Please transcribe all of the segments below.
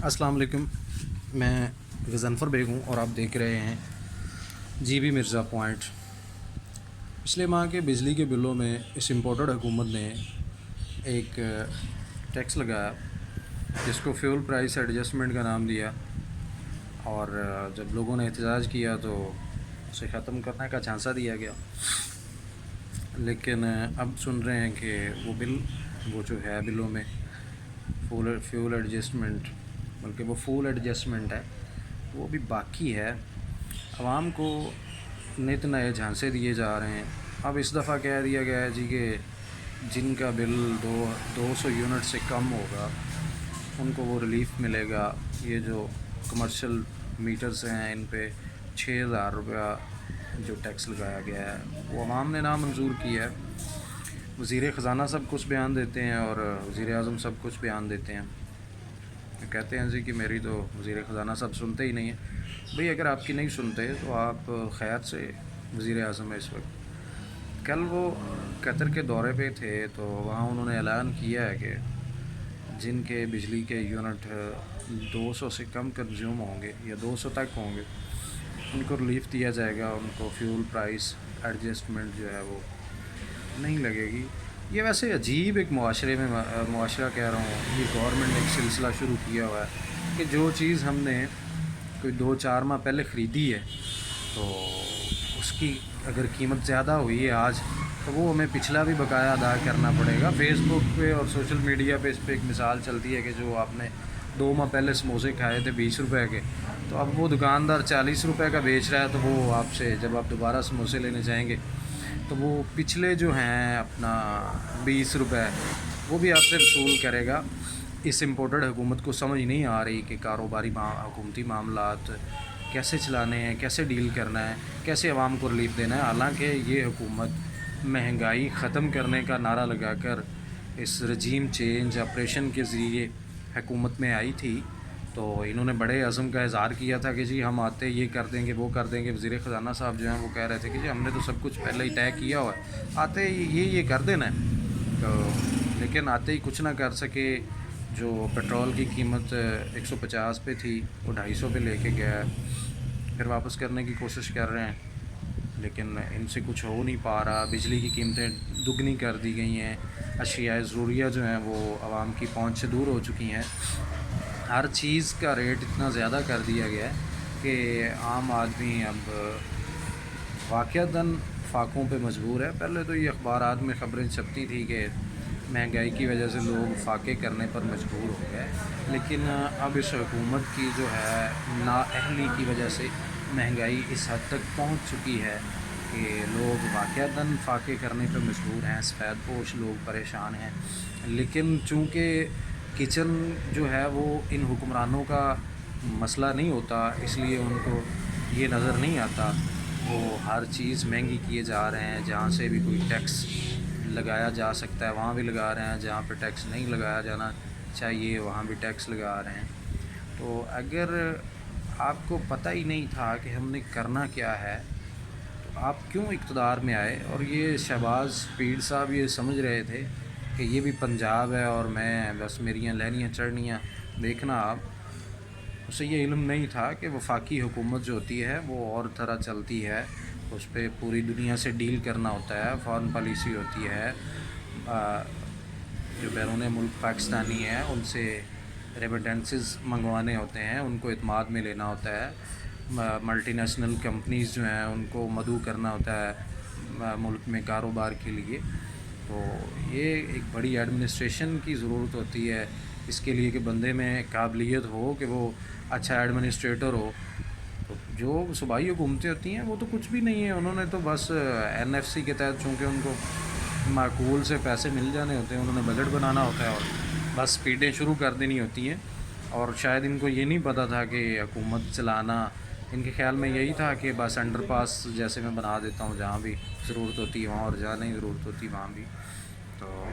السلام علیکم، میں غضنفر بیگ ہوں اور آپ دیکھ رہے ہیں جی بی مرزا پوائنٹ۔ پچھلے ماہ کے بجلی کے بلوں میں اس امپورٹڈ حکومت نے ایک ٹیکس لگایا جس کو فیول پرائس ایڈجسٹمنٹ کا نام دیا، اور جب لوگوں نے احتجاج کیا تو اسے ختم کرنے کا جھانسا دیا گیا، لیکن اب سن رہے ہیں کہ وہ بل وہ جو ہے بلوں میں فیول ایڈجسٹمنٹ، بلکہ وہ فول ایڈجسٹمنٹ ہے، وہ بھی باقی ہے۔ عوام کو نت نئے جھانسے دیے جا رہے ہیں۔ اب اس دفعہ کہہ دیا گیا ہے جی کہ جن کا بل 200 یونٹ سے کم ہوگا ان کو وہ ریلیف ملے گا۔ یہ جو کمرشل میٹرز ہیں ان پہ 6000 روپیہ جو ٹیکس لگایا گیا ہے وہ عوام نے نامنظور کیا ہے۔ وزیر خزانہ سب کچھ بیان دیتے ہیں اور وزیر اعظم سب کچھ بیان دیتے ہیں، کہتے ہیں جی کہ میری تو وزیر خزانہ صاحب سنتے ہی نہیں ہیں۔ بھئی اگر آپ کی نہیں سنتے تو آپ خیر سے وزیر اعظم ہیں اس وقت۔ کل وہ قطر کے دورے پہ تھے تو وہاں انہوں نے اعلان کیا ہے کہ جن کے بجلی کے یونٹ 200 سے کم کنزیوم ہوں گے یا 200 تک ہوں گے ان کو ریلیف دیا جائے گا، ان کو فیول پرائس ایڈجسٹمنٹ جو ہے وہ نہیں لگے گی۔ یہ ویسے عجیب ایک معاشرہ کہہ رہا ہوں، یہ گورنمنٹ نے ایک سلسلہ شروع کیا ہوا ہے کہ جو چیز ہم نے کوئی 2-4 ماہ پہلے خریدی ہے تو اس کی اگر قیمت زیادہ ہوئی ہے آج تو وہ ہمیں پچھلا بھی بقایا ادا کرنا پڑے گا۔ فیس بک پہ اور سوشل میڈیا پہ اس پہ ایک مثال چلتی ہے کہ جو آپ نے 2 ماہ پہلے سموسے کھائے تھے 20 روپے کے، تو اب وہ دکاندار 40 روپے کا بیچ رہا ہے، تو وہ آپ سے جب آپ دوبارہ سموسے لینے جائیں گے تو وہ پچھلے جو ہیں اپنا 20 روپے وہ بھی آپ سے وصول کرے گا۔ اس امپورٹڈ حکومت کو سمجھ نہیں آ رہی کہ کاروباری حکومتی معاملات کیسے چلانے ہیں، کیسے ڈیل کرنا ہے، کیسے عوام کو ریلیف دینا ہے۔ حالانکہ یہ حکومت مہنگائی ختم کرنے کا نعرہ لگا کر اس رجیم چینج آپریشن کے ذریعے حکومت میں آئی تھی، تو انہوں نے بڑے عزم کا اظہار کیا تھا کہ جی ہم آتے یہ کر دیں گے وہ کر دیں گے۔ وزیر خزانہ صاحب جو ہیں وہ کہہ رہے تھے کہ جی ہم نے تو سب کچھ پہلے ہی طے کیا ہوا ہے، آتے یہ کر دینا ہے، تو لیکن آتے ہی کچھ نہ کر سکے۔ جو پیٹرول کی قیمت 150 پہ تھی وہ 250 پہ لے کے گیا ہے، پھر واپس کرنے کی کوشش کر رہے ہیں لیکن ان سے کچھ ہو نہیں پا رہا۔ بجلی کی قیمتیں دگنی کر دی گئی ہیں، اشیاء ضروریہ جو ہیں وہ عوام کی پہنچ سے دور ہو چکی ہیں۔ ہر چیز کا ریٹ اتنا زیادہ کر دیا گیا ہے کہ عام آدمی اب واقعتاً فاقوں پہ مجبور ہے۔ پہلے تو یہ اخبارات میں خبریں چھپتی تھی کہ مہنگائی کی وجہ سے لوگ فاقے کرنے پر مجبور ہو گئے، لیکن اب اس حکومت کی جو ہے نااہلی کی وجہ سے مہنگائی اس حد تک پہنچ چکی ہے کہ لوگ واقعتاً فاقے کرنے پر مجبور ہیں، سفید پوش لوگ پریشان ہیں۔ لیکن چونکہ کچن جو ہے وہ ان حکمرانوں کا مسئلہ نہیں ہوتا، اس لیے ان کو یہ نظر نہیں آتا۔ وہ ہر چیز مہنگی کیے جا رہے ہیں، جہاں سے بھی کوئی ٹیکس لگایا جا سکتا ہے وہاں بھی لگا رہے ہیں، جہاں پہ ٹیکس نہیں لگایا جانا چاہیے وہاں بھی ٹیکس لگا رہے ہیں۔ تو اگر آپ کو پتہ ہی نہیں تھا کہ ہم نے کرنا کیا ہے تو آپ کیوں اقتدار میں آئے؟ اور یہ شہباز پیر صاحب یہ سمجھ رہے تھے کہ یہ بھی پنجاب ہے اور میں بس میریاں لہنیاں چڑھنیاں دیکھنا۔ آپ اسے یہ علم نہیں تھا کہ وفاقی حکومت جو ہوتی ہے وہ اور طرح چلتی ہے، اس پہ پوری دنیا سے ڈیل کرنا ہوتا ہے، فارن پالیسی ہوتی ہے، جو بیرون ملک پاکستانی ہیں ان سے ریمیٹنسز منگوانے ہوتے ہیں، ان کو اعتماد میں لینا ہوتا ہے، ملٹی نیشنل کمپنیز جو ہیں ان کو مدعو کرنا ہوتا ہے ملک میں کاروبار کے لیے۔ تو یہ ایک بڑی ایڈمنسٹریشن کی ضرورت ہوتی ہے اس کے لیے کہ بندے میں قابلیت ہو کہ وہ اچھا ایڈمنسٹریٹر ہو۔ تو جو صوبائی حکومتیں ہوتی ہیں وہ تو کچھ بھی نہیں ہے، انہوں نے تو بس NFC کے تحت چونکہ ان کو معقول سے پیسے مل جانے ہوتے ہیں، انہوں نے بجٹ بنانا ہوتا ہے اور بس سپیڈیں شروع کر دینی ہوتی ہیں۔ اور شاید ان کو یہ نہیں پتہ تھا کہ حکومت چلانا، ان کے خیال میں یہی تھا کہ بس انڈر پاس جیسے میں بنا دیتا ہوں جہاں بھی ضرورت ہوتی ہے وہاں، اور جہاں نہیں ضرورت ہوتی وہاں بھی۔ تو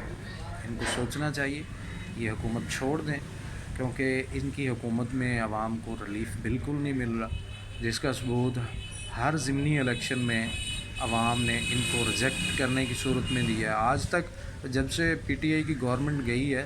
ان کو سوچنا چاہیے، یہ حکومت چھوڑ دیں، کیونکہ ان کی حکومت میں عوام کو ریلیف بالکل نہیں مل رہا، جس کا ثبوت ہر ضمنی الیکشن میں عوام نے ان کو ریجیکٹ کرنے کی صورت میں دیا ہے۔ آج تک جب سے PTI کی گورنمنٹ گئی ہے